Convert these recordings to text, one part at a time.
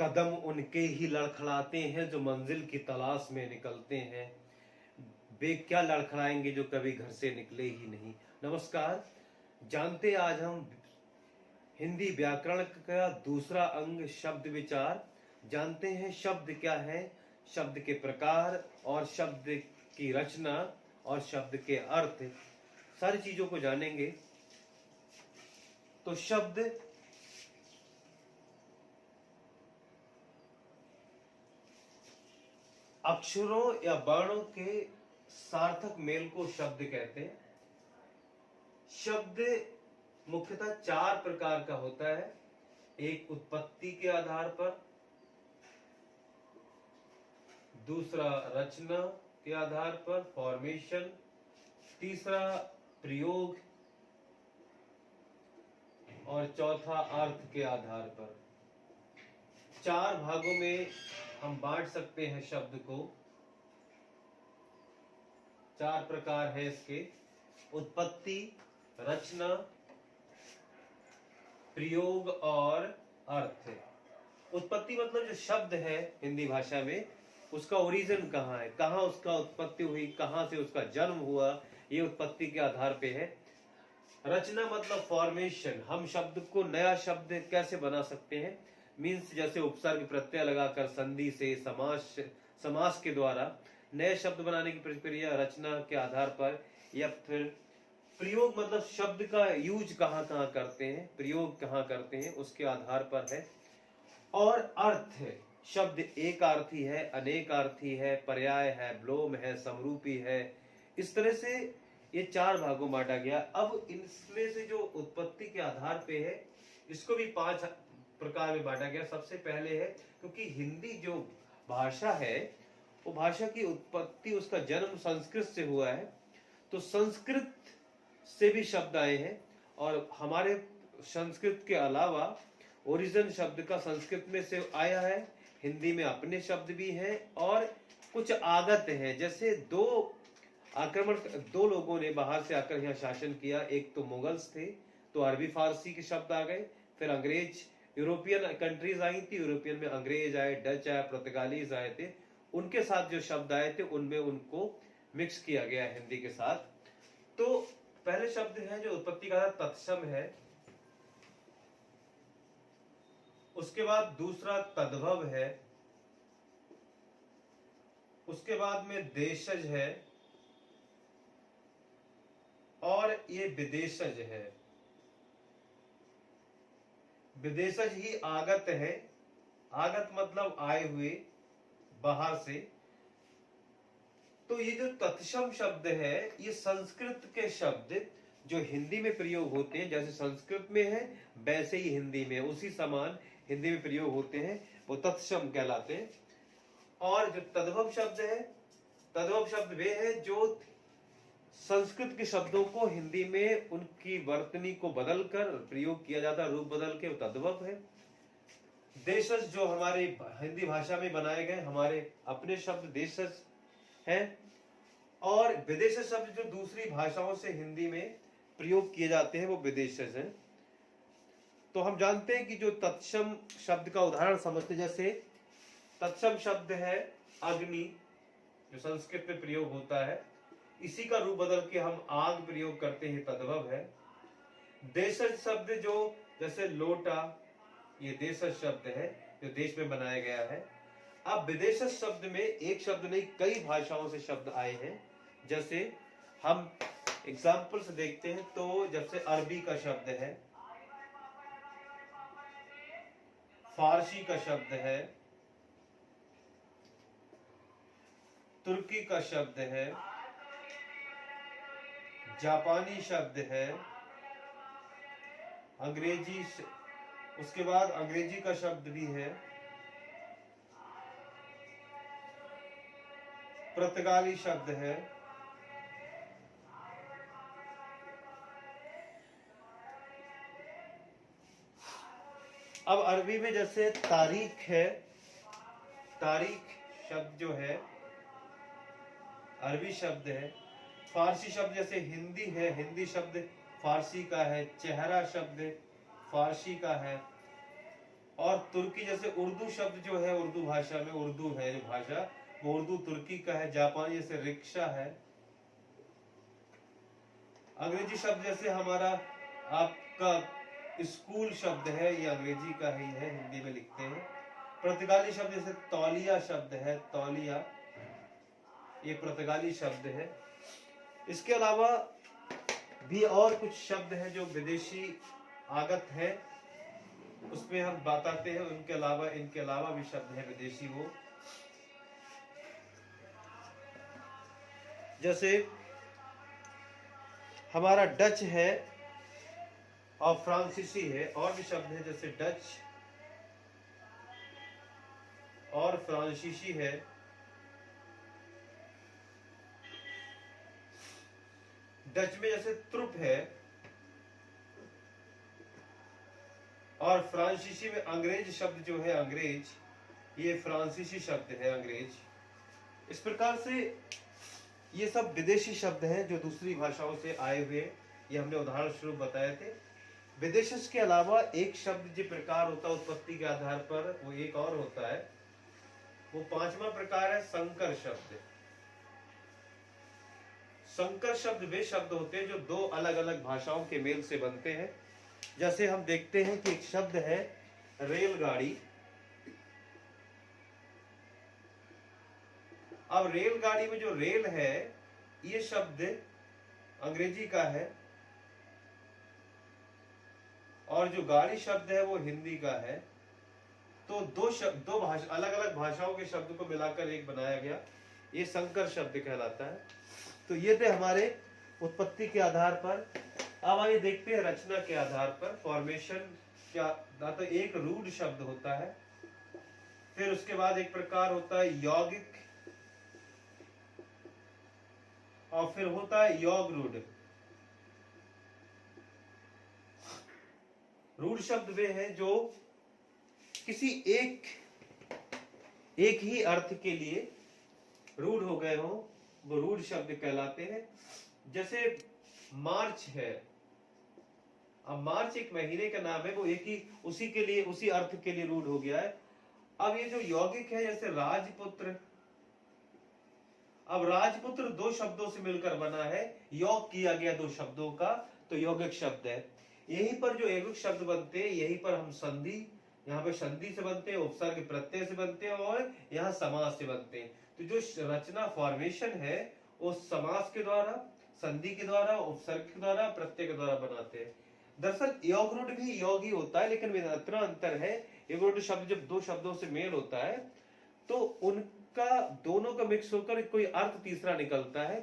कदम उनके ही लड़खड़ाते हैं जो मंजिल की तलाश में निकलते हैं। वे क्या लड़खड़ाएंगे जो कभी घर से निकले ही नहीं। नमस्कार, जानते आज हम हिंदी व्याकरण का दूसरा अंग शब्द विचार। जानते हैं शब्द क्या है, शब्द के प्रकार और शब्द की रचना और शब्द के अर्थ, सारी चीजों को जानेंगे। तो शब्द अक्षरों या वर्णों के सार्थक मेल को शब्द कहते हैं। शब्द मुख्यतः चार प्रकार का होता है। एक उत्पत्ति के आधार पर, दूसरा रचना के आधार पर फॉर्मेशन, तीसरा प्रयोग और चौथा अर्थ के आधार पर। चार भागों में हम बांट सकते हैं शब्द को। चार प्रकार है इसके: उत्पत्ति, रचना, प्रयोग और अर्थ। उत्पत्ति मतलब जो शब्द है हिंदी भाषा में, उसका ओरिजिन कहाँ है, कहाँ उसका उत्पत्ति हुई, कहाँ से उसका जन्म हुआ, ये उत्पत्ति के आधार पे है। रचना मतलब फॉर्मेशन, हम शब्द को नया शब्द कैसे बना सकते हैं, मीन्स जैसे उपसर्ग प्रत्यय लगाकर संधि से समास के द्वारा नए शब्द बनाने की प्रक्रिया रचना के आधार पर। या फिर प्रयोग मतलब शब्द का यूज कहाँ कहाँ करते हैं, प्रयोग कहाँ करते हैं, उसके आधार पर है। और अर्थ, शब्द एक अर्थी है, अनेक अर्थी है, पर्याय है, ब्लोम है, समरूपी है। इस तरह से ये चार भागों में बांटा गया। अब इनमें से जो उत्पत्ति के आधार पे है, इसको भी पांच प्रकार में बांटा गया। सबसे पहले है, क्योंकि हिंदी जो भाषा है वो भाषा की उत्पत्ति, उसका जन्म संस्कृत से हुआ है, तो संस्कृत से भी शब्द आए हैं। और हमारे संस्कृत के अलावा ओरिजिन शब्द का संस्कृत में से आया है, हिंदी में अपने शब्द भी हैं और कुछ आगत हैं। जैसे दो लोगों ने बाहर से आकर यहाँ शासन किया। एक तो मुगल्स थे, तो अरबी फारसी के शब्द आ गए। फिर अंग्रेज, यूरोपियन कंट्रीज आई थी, यूरोपियन में अंग्रेज आए, डच आए, पुर्तगालीज आए थे, उनके साथ जो शब्द आए थे उनमें उनको मिक्स किया गया हिंदी के साथ। तो पहले शब्द है जो उत्पत्ति का तत्सम है, उसके बाद दूसरा तद्भव है, उसके बाद में देशज है और ये विदेशज है। विदेशज ही आगत है। आगत मतलब आए हुए बाहर से। तो ये जो तत्सम शब्द है, ये संस्कृत के शब्द जो हिंदी में प्रयोग होते हैं, जैसे संस्कृत में है वैसे ही हिंदी में उसी समान हिंदी में प्रयोग होते हैं, वो तत्सम कहलाते हैं। और जो तद्भव शब्द है, तद्भव शब्द वे है जो संस्कृत के शब्दों को हिंदी में उनकी वर्तनी को बदलकर प्रयोग किया जाता है, रूप बदल के, वो तद्भव है। देशज जो हमारे हिंदी भाषा में बनाए गए हमारे अपने शब्द देशज हैं। और विदेशज शब्द जो दूसरी भाषाओं से हिंदी में प्रयोग किए जाते हैं वो विदेशज हैं। तो हम जानते हैं कि जो तत्सम शब्द का उदाहरण समझते, जैसे तत्सम शब्द है अग्नि, जो संस्कृत में प्रयोग होता है, इसी का रूप बदल के हम आग प्रयोग करते हैं, तद्भव है। देशज शब्द जो जैसे लोटा, ये देशज शब्द है जो देश में बनाया गया है। अब विदेशज शब्द में एक शब्द नहीं कई भाषाओं से शब्द आए हैं। जैसे हम एग्जाम्पल से देखते हैं, तो जैसे अरबी का शब्द है, फारसी का शब्द है, तुर्की का शब्द है, जापानी शब्द है, अंग्रेजी, उसके बाद अंग्रेजी का शब्द भी है, पुर्तगाली शब्द है। अब अरबी में जैसे तारीख है, तारीख शब्द जो है अरबी शब्द है। फारसी शब्द जैसे हिंदी है, हिंदी शब्द फारसी का है। चेहरा शब्द फारसी का है। और तुर्की, जैसे उर्दू शब्द जो है, उर्दू भाषा में, उर्दू है जो भाषा, वो उर्दू तुर्की का है। जापानी जैसे रिक्शा है। अंग्रेजी शब्द जैसे हमारा आपका स्कूल शब्द है, ये अंग्रेजी का ही है, हिंदी में लिखते हैं। पुर्तगाली शब्द जैसे तौलिया शब्द है, तौलिया, ये पुर्तगाली शब्द है। इसके अलावा भी और कुछ शब्द हैं जो विदेशी आगत है, उसमें हम बताते हैं। इनके अलावा भी शब्द है विदेशी, वो जैसे हमारा डच है और फ्रांसीसी है, और भी शब्द है जैसे डच और फ्रांसीसी है। डच में जैसे त्रुप है, और फ्रांसीसी में अंग्रेज शब्द जो है, अंग्रेज, ये फ्रांसीसी शब्द है, अंग्रेज। इस प्रकार से ये सब विदेशी शब्द हैं जो दूसरी भाषाओं से आए हुए, ये हमने उदाहरण स्वरूप बताए थे। विदेशज के अलावा एक शब्द जो प्रकार होता है उत्पत्ति के आधार पर, वो एक और होता है, वो पांचवा प्रकार है संकर शब्द। संकर शब्द वे शब्द होते हैं जो दो अलग अलग भाषाओं के मेल से बनते हैं। जैसे हम देखते हैं कि एक शब्द है रेलगाड़ी। अब रेलगाड़ी में जो रेल है, ये शब्द अंग्रेजी का है, और जो गाड़ी शब्द है वो हिंदी का है। तो दो भाषा, अलग अलग भाषाओं के शब्द को मिलाकर एक बनाया गया, ये संकर शब्द कहलाता है। तो ये थे हमारे उत्पत्ति के आधार पर। अब आइए देखते हैं रचना के आधार पर, फॉर्मेशन क्या। ना तो एक रूढ़ शब्द होता है, फिर उसके बाद एक प्रकार होता है यौगिक, और फिर होता है योग रूढ़। रूढ़ शब्द वे हैं जो किसी एक ही अर्थ के लिए रूढ़ हो गए हो, वो रूढ़ शब्द कहलाते हैं। जैसे मार्च है, अब मार्च एक महीने का नाम है, वो एक ही उसी के लिए, उसी अर्थ के लिए रूढ़ हो गया है। अब ये जो यौगिक है, जैसे राजपुत्र, अब राजपुत्र दो शब्दों से मिलकर बना है, योग किया गया दो शब्दों का, तो यौगिक शब्द है। यहीं पर जो यौगिक शब्द बनते हैं, यहीं पर हम संधि, यहाँ पे संधि से बनते हैं, उपसर्ग प्रत्यय से बनते हैं, और यहाँ समास से बनते हैं। तो जो रचना फॉर्मेशन है, वो समास के द्वारा, संधि के द्वारा, उपसर्ग के द्वारा, प्रत्यय के द्वारा बनाते हैं। दरअसल योग रूढ़ भी योग ही होता है, लेकिन इतना अंतर है, योग रूढ़ शब्द जब दो शब्दों से मेल होता है तो उनका दोनों का मिक्स होकर कोई अर्थ तीसरा निकलता है।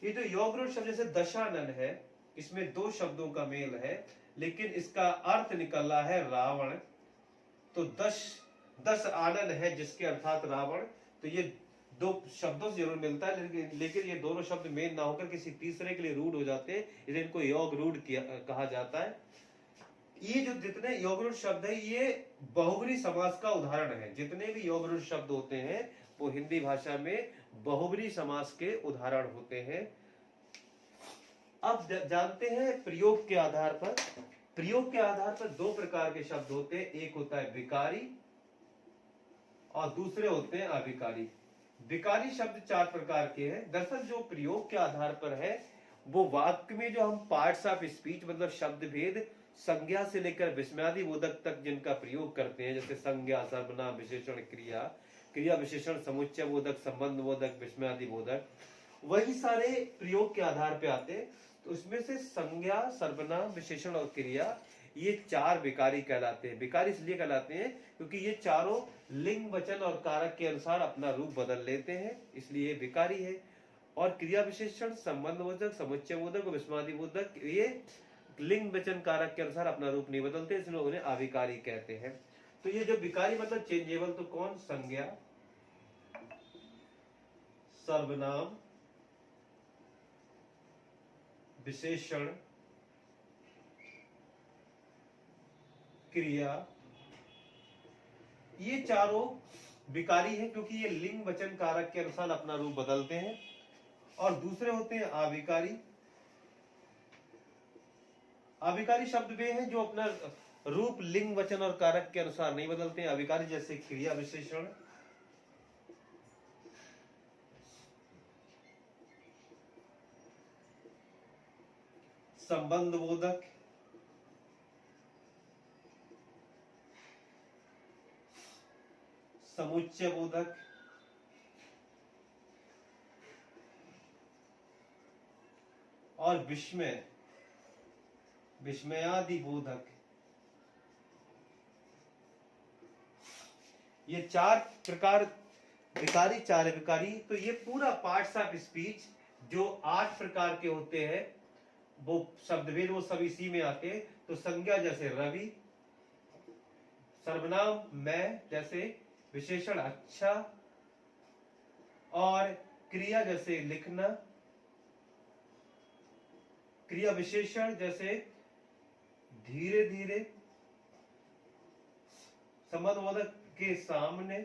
ये जो योग रूढ़ शब्द जैसे दशानन है, इसमें दो शब्दों का मेल है, लेकिन इसका अर्थ निकला है रावण। तो 10 आनन है जिसके अर्थात रावण। तो ये दो शब्दों से जरूर मिलता है, लेकिन ये दोनों शब्द मेल ना होकर किसी तीसरे के लिए रूढ़ हो जाते हैं, इसलिए इनको योग रूढ़ कहा जाता है। ये जो जितने योग रूढ़ शब्द है, ये बहुब्री समास का उदाहरण है। जितने भी योग रूढ़ शब्द होते हैं वो हिंदी भाषा में बहुब्री समास के उदाहरण होते हैं। अब जानते हैं प्रयोग के आधार पर। प्रयोग के आधार पर दो प्रकार के शब्द होते हैं, एक होता है विकारी और दूसरे होते हैं अविकारी। विकारी शब्द 4 प्रकार के हैं। दरअसल जो प्रयोग के आधार पर है, वो वाक्य में जो हम पार्ट्स ऑफ स्पीच, मतलब शब्द भेद, संज्ञा से लेकर विस्मयादि बोधक तक जिनका प्रयोग करते हैं, जैसे संज्ञा, सर्वनाम, विशेषण, क्रिया, क्रिया विशेषण, समुच्चय बोधक, संबंध बोधक, विस्मयादि बोधक, वही सारे प्रयोग के आधार पे आते हैं। तो उसमें से संज्ञा, सर्वनाम, विशेषण और क्रिया, ये 4 विकारी कहलाते हैं। विकारी इसलिए कहलाते हैं क्योंकि ये चारों लिंग, वचन और कारक के अनुसार अपना रूप बदल लेते हैं, इसलिए विकारी है। और क्रिया विशेषण, संबंध बोधक, समुच्चय बोधक और विस्मयादि बोधक, ये लिंग, वचन, कारक के अनुसार अपना रूप नहीं बदलते, इसलिए उन्हें अविकारी कहते हैं। तो ये जो विकारी मतलब चेंजेबल, तो कौन? संज्ञा, सर्वनाम, विशेषण, क्रिया, ये चारों विकारी है क्योंकि ये लिंग, वचन, कारक के अनुसार अपना रूप बदलते हैं। और दूसरे होते हैं अविकारी। अविकारी शब्द वे हैं जो अपना रूप लिंग वचन और कारक के अनुसार नहीं बदलते हैं। अविकारी जैसे क्रिया विशेषण, संबंध बोधक, समुच्चय बोधक, और विस्मय, विस्मयादि बोधक, ये चार प्रकार विकारी, चार विकारी। तो ये पूरा पार्ट्स ऑफ स्पीच जो 8 प्रकार के होते हैं, वो शब्दभेद वो सब इसी में आते हैं। तो संज्ञा जैसे रवि, सर्वनाम मैं जैसे विशेषण अच्छा, और क्रिया जैसे लिखना, क्रिया विशेषण जैसे धीरे धीरे, संबंधबोधक के सामने,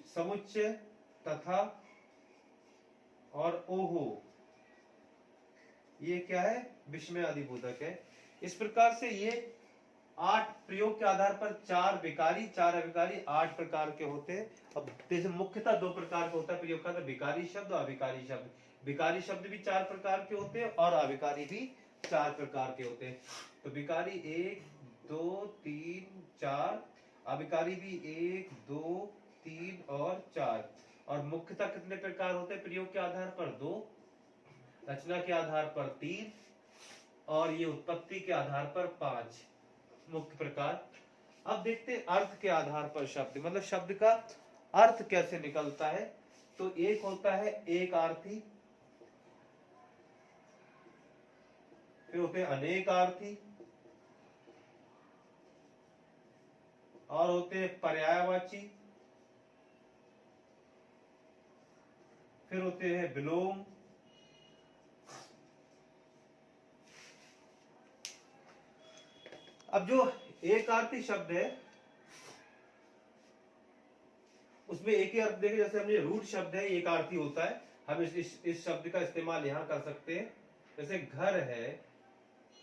समुच्चय तथा, और ओहो, ये क्या है, विस्मय आदि बोधक है। इस प्रकार से ये 8 प्रयोग के आधार पर 4 विकारी, 4 अविकारी, 8 प्रकार के होते हैं। अब जैसे मुख्यतः 2 प्रकार का होता है प्रयोग का, विकारी शब्द और अविकारी शब्द। विकारी शब्द भी 4 प्रकार के होते हैं और अविकारी भी 4 प्रकार के होते हैं। तो विकारी 1 2 3 4, अविकारी भी 1 2 3 और 4। और मुख्यतः कितने प्रकार होते हैं प्रयोग के आधार पर? 2, रचना के आधार पर 3, और ये उत्पत्ति के आधार पर 5 मुख्य प्रकार। अब देखते हैं अर्थ के आधार पर शब्द, मतलब शब्द का अर्थ कैसे निकलता है। तो एक होता है एक आर्थी, फिर होते हैं अनेक आर्थी, और होते हैं पर्यायवाची, फिर होते हैं विलोम, अब जो एक आर्थी शब्द है उसमें एक ही अर्थ देखें। जैसे हमने रूट शब्द है एक आर्थी होता है, हम इस शब्द का इस्तेमाल यहाँ कर सकते हैं। जैसे घर है,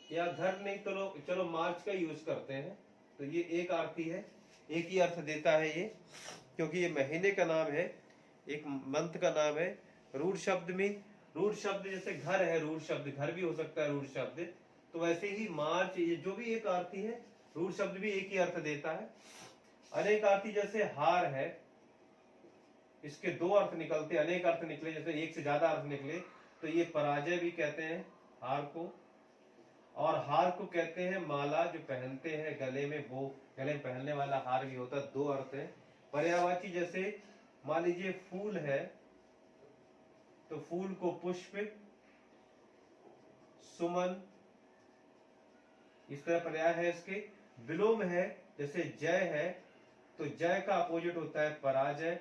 या घर नहीं तो चलो मार्च का यूज करते हैं, तो ये एक आर्थी है, एक ही अर्थ देता है ये, क्योंकि ये महीने का नाम है, एक मंथ का नाम है। रूट शब्द में, रूट शब्द जैसे घर है, रूट शब्द घर भी हो सकता है रूट शब्द, तो वैसे ही मार्च, ये जो भी एक आर्थी है, रूट शब्द भी एक ही अर्थ देता है। अनेक आर्थी जैसे हार है, इसके 2 अर्थ निकलते, अनेक अर्थ निकले, जैसे एक से ज्यादा अर्थ निकले, तो ये पराजय भी कहते हैं हार को। और हार को कहते हैं माला, जो पहनते हैं गले में, वो गले में पहनने वाला हार भी होता है। 2 अर्थ है। पर्यायवाची जैसे मान लीजिए फूल है, तो फूल को पुष्प, सुमन, इस तरह पर्याय है इसके। विलोम है, जैसे जय है, तो जय का अपोजिट होता है पराजय।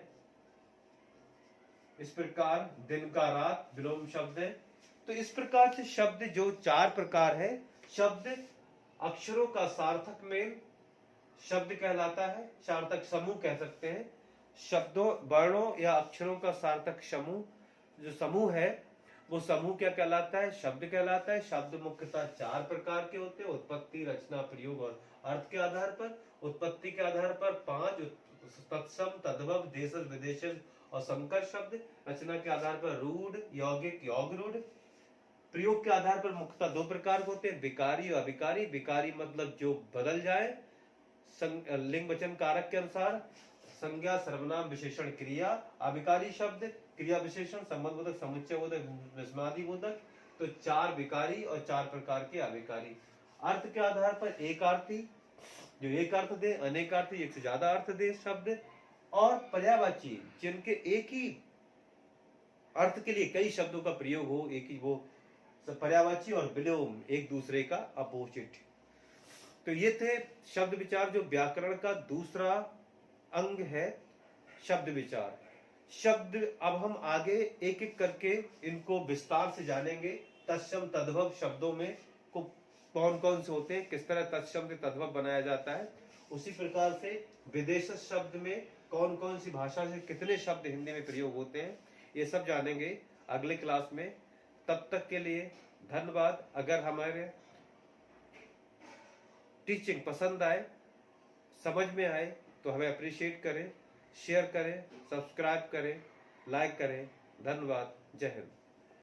इस प्रकार दिन का रात विलोम शब्द है। तो इस प्रकार से शब्द जो 4 प्रकार है, शब्द अक्षरों का सार्थक मेल शब्द कहलाता है, सार्थक समूह कह सकते हैं। शब्दों, वर्णों या अक्षरों का सार्थक समूह, जो समूह है वो समूह क्या कहलाता है? शब्द कहलाता है। शब्द मुख्यतः 4 प्रकार के होते हैं, उत्पत्ति, रचना, प्रयोग और अर्थ के आधार पर। उत्पत्ति के आधार पर 5, तत्सम, तद्भव, देशज, विदेशज और संकर शब्द। रचना के आधार पर रूढ़, यौगिक, योग रूढ़। प्रयोग के आधार पर मुख्यतः 2 प्रकार के होते हैं, विकारी और अविकारी। विकारी मतलब जो बदल जाए लिंग वचन कारक के अनुसार, संज्ञा, सर्वनाम, विशेषण, क्रिया। अविकारी शब्द क्रिया विशेषण, संबंध बोधक, समुच्चय बोधक, विस्मादि बोधक। तो 4 विकारी और 4 प्रकार के अविकारी। अर्थ के आधार पर एक आर्थी जो एक अर्थ दे, अनेकार्थी एक से ज्यादा अर्थ दे शब्द, और पर्यायवाची जिनके एक ही अर्थ के लिए कई शब्दों का प्रयोग हो, एक ही वो पर्यायवाची, और विलोम एक दूसरे का अपोजिट। तो ये थे शब्द विचार, जो व्याकरण का दूसरा अंग है, शब्द विचार। शब्द अब हम आगे एक एक करके इनको विस्तार से जानेंगे। तत्सम तद्भव शब्दों में को कौन कौन से होते हैं, किस तरह तत्सम से तद्भव बनाया जाता है। उसी प्रकार से विदेश शब्द में कौन कौन सी भाषा से कितने शब्द हिंदी में प्रयोग होते हैं, ये सब जानेंगे अगले क्लास में। तब तक के लिए धन्यवाद। अगर हमारे टीचिंग पसंद आए, समझ में आए तो हमें अप्रिशिएट करें, शेयर करें, सब्सक्राइब करें, लाइक करें। धन्यवाद। जय हिंद।